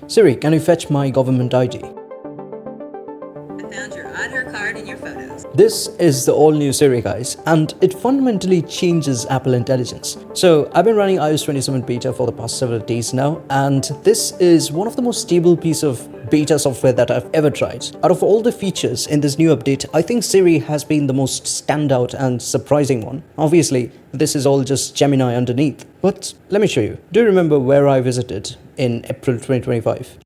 Siri, can you fetch my government ID? I found your Aadhaar card in your photos. This is the all-new Siri, guys, and it fundamentally changes Apple Intelligence. So I've been running iOS 27 beta for the past several days now, and this is one of the most stable piece of beta software that I've ever tried. Out of all the features in this new update, I think Siri has been the most standout and surprising one. Obviously, this is all just Gemini underneath, but let me show you. Do you remember where I visited in April 2025?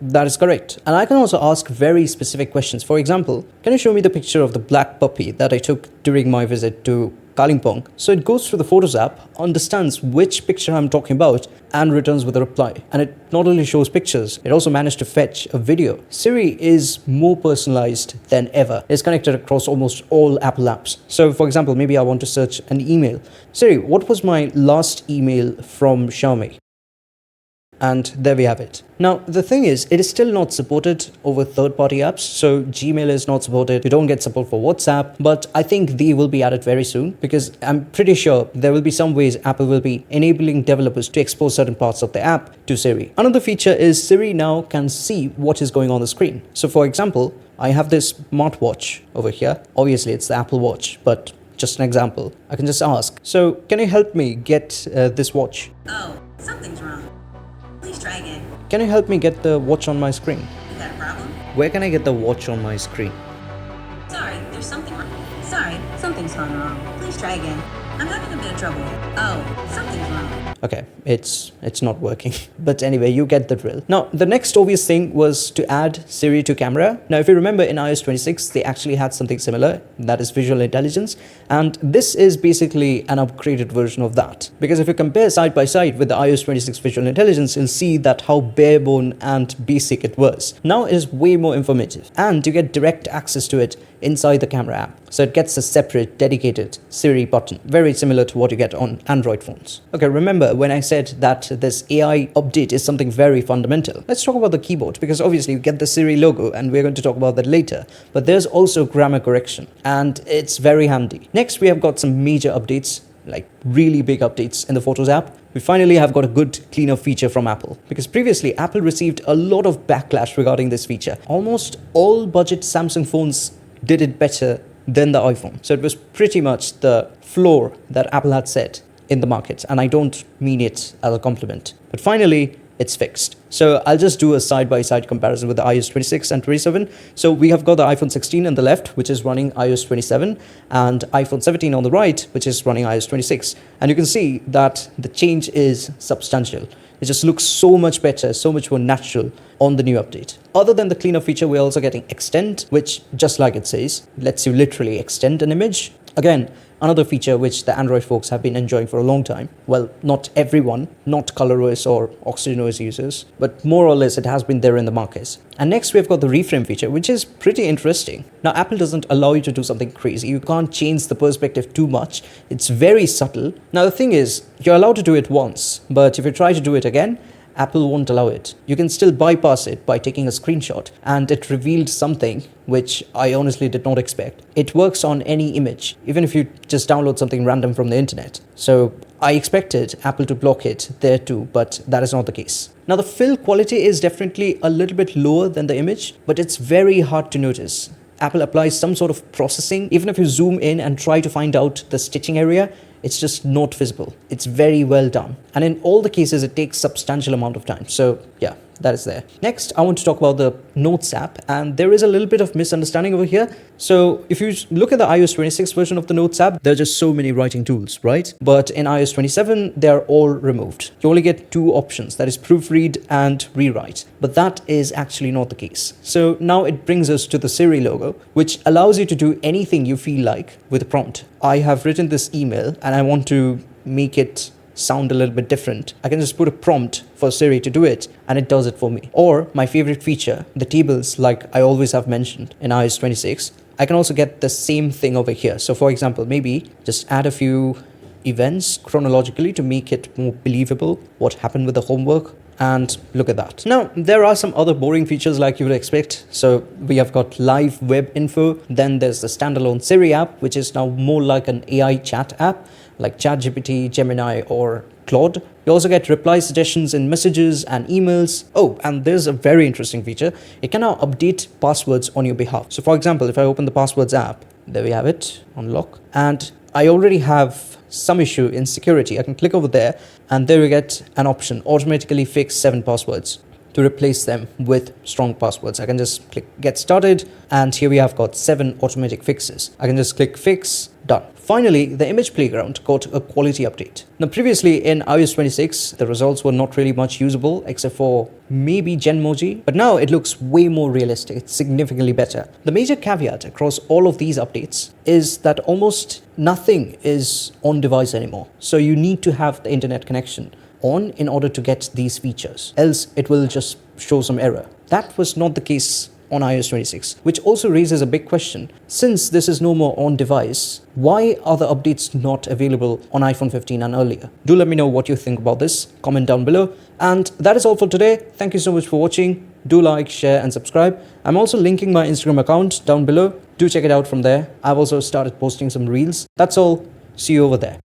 That is correct. And I can also ask very specific questions. For example, can you show me the picture of the black puppy that I took during my visit to Kalimpong? So it goes through the Photos app, understands which picture I'm talking about, and returns with a reply. And it not only shows pictures, it also managed to fetch a video. Siri is more personalized than ever. It's connected across almost all Apple apps. So for example, maybe I want to search an email. Siri, what was my last email from Xiaomi? And there we have it. Now, the thing is, it is still not supported over third-party apps. So Gmail is not supported. You don't get support for WhatsApp, but I think they will be added very soon because I'm pretty sure there will be some ways Apple will be enabling developers to expose certain parts of the app to Siri. Another feature is Siri now can see what is going on the screen. So for example, I have this smartwatch over here. Obviously, it's the Apple Watch, but just an example. I can just ask, so can you help me get this watch? Oh, something's wrong. Please try again. Can you help me get the watch on my screen? You got a problem? Where can I get the watch on my screen? Sorry, there's something wrong. Sorry, something's gone wrong. Please try again. I'm having a bit of trouble. Oh, something's wrong. Okay, it's not working. But anyway, you get the drill. Now, the next obvious thing was to add Siri to camera. Now, if you remember in iOS 26, they actually had something similar, that is visual intelligence. And this is basically an upgraded version of that. Because if you compare side by side with the iOS 26 visual intelligence, you'll see that how barebone and basic it was. Now it is way more informative. And you get direct access to it inside the camera app. So it gets a separate, dedicated Siri button, very similar to what you get on Android phones. Okay, remember when I said that this AI update is something very fundamental. Let's talk about the keyboard, because obviously you get the Siri logo and we're going to talk about that later. But there's also grammar correction, and it's very handy. Next, we have got some major updates, like really big updates in the Photos app. We finally have got a good cleanup feature from Apple, because previously Apple received a lot of backlash regarding this feature. Almost all budget Samsung phones did it better than the iPhone. So it was pretty much the floor that Apple had set in the market. And I don't mean it as a compliment. But finally, it's fixed. So I'll just do a side-by-side comparison with the iOS 26 and 27. So we have got the iPhone 16 on the left, which is running iOS 27, and iPhone 17 on the right, which is running iOS 26. And you can see that the change is substantial. It just looks so much better, so much more natural on the new update. Other than the cleanup feature, we're also getting Extend, which, just like it says, lets you literally extend an image. Again, another feature which the Android folks have been enjoying for a long time. Well, not everyone, not ColorOS or OxygenOS users, but more or less it has been there in the market. And next we've got the reframe feature, which is pretty interesting. Now, Apple doesn't allow you to do something crazy. You can't change the perspective too much. It's very subtle. Now, the thing is, you're allowed to do it once, but if you try to do it again, Apple won't allow it. You can still bypass it by taking a screenshot, and it revealed something which I honestly did not expect. It works on any image, even if you just download something random from the internet. So I expected Apple to block it there too, but that is not the case. Now, the fill quality is definitely a little bit lower than the image, but it's very hard to notice. Apple applies some sort of processing. Even if you zoom in and try to find out the stitching area, it's just not visible. It's very well done. And in all the cases, it takes substantial amount of time. So yeah, that is there. Next, I want to talk about the Notes app, and there is a little bit of misunderstanding over here. So if you look at the iOS 26 version of the Notes app, there are just so many writing tools, right? But in iOS 27, they're all removed. You only get two options, that is proofread and rewrite. But that is actually not the case. So now it brings us to the Siri logo, which allows you to do anything you feel like with a prompt. I have written this email and I want to make it sound a little bit different. I can just put a prompt for Siri to do it and it does it for me. Or my favorite feature, the tables, like I always have mentioned in iOS 26, I can also get the same thing over here. So for example, maybe just add a few events chronologically to make it more believable what happened with the homework. And look at that. Now, there are some other boring features like you would expect. So we have got live web info. Then there's the standalone Siri app, which is now more like an AI chat app like ChatGPT, Gemini, or Claude. You also get reply suggestions in messages and emails. Oh, and there's a very interesting feature. It can now update passwords on your behalf. So for example, if I open the passwords app, there we have it, unlock, and I already have some issue in security. I can click over there and there we get an option, automatically fix 7 passwords, to replace them with strong passwords. I can just click get started and here we have got 7 automatic fixes. I can just click fix, done. Finally, the image playground got a quality update. Now previously in iOS 26, the results were not really much usable except for maybe Genmoji, but now it looks way more realistic. It's significantly better. The major caveat across all of these updates is that almost nothing is on device anymore. So you need to have the internet connection on in order to get these features, else it will just show some error. That was not the case on iOS 26, which also raises a big question. Since this is no more on device, why are the updates not available on iPhone 15 and earlier? Do let me know what you think about this. Comment down below. And that is all for today. Thank you so much for watching. Do like, share and subscribe. I'm also linking my Instagram account down below. Do check it out from there. I've also started posting some reels. That's all. See you over there.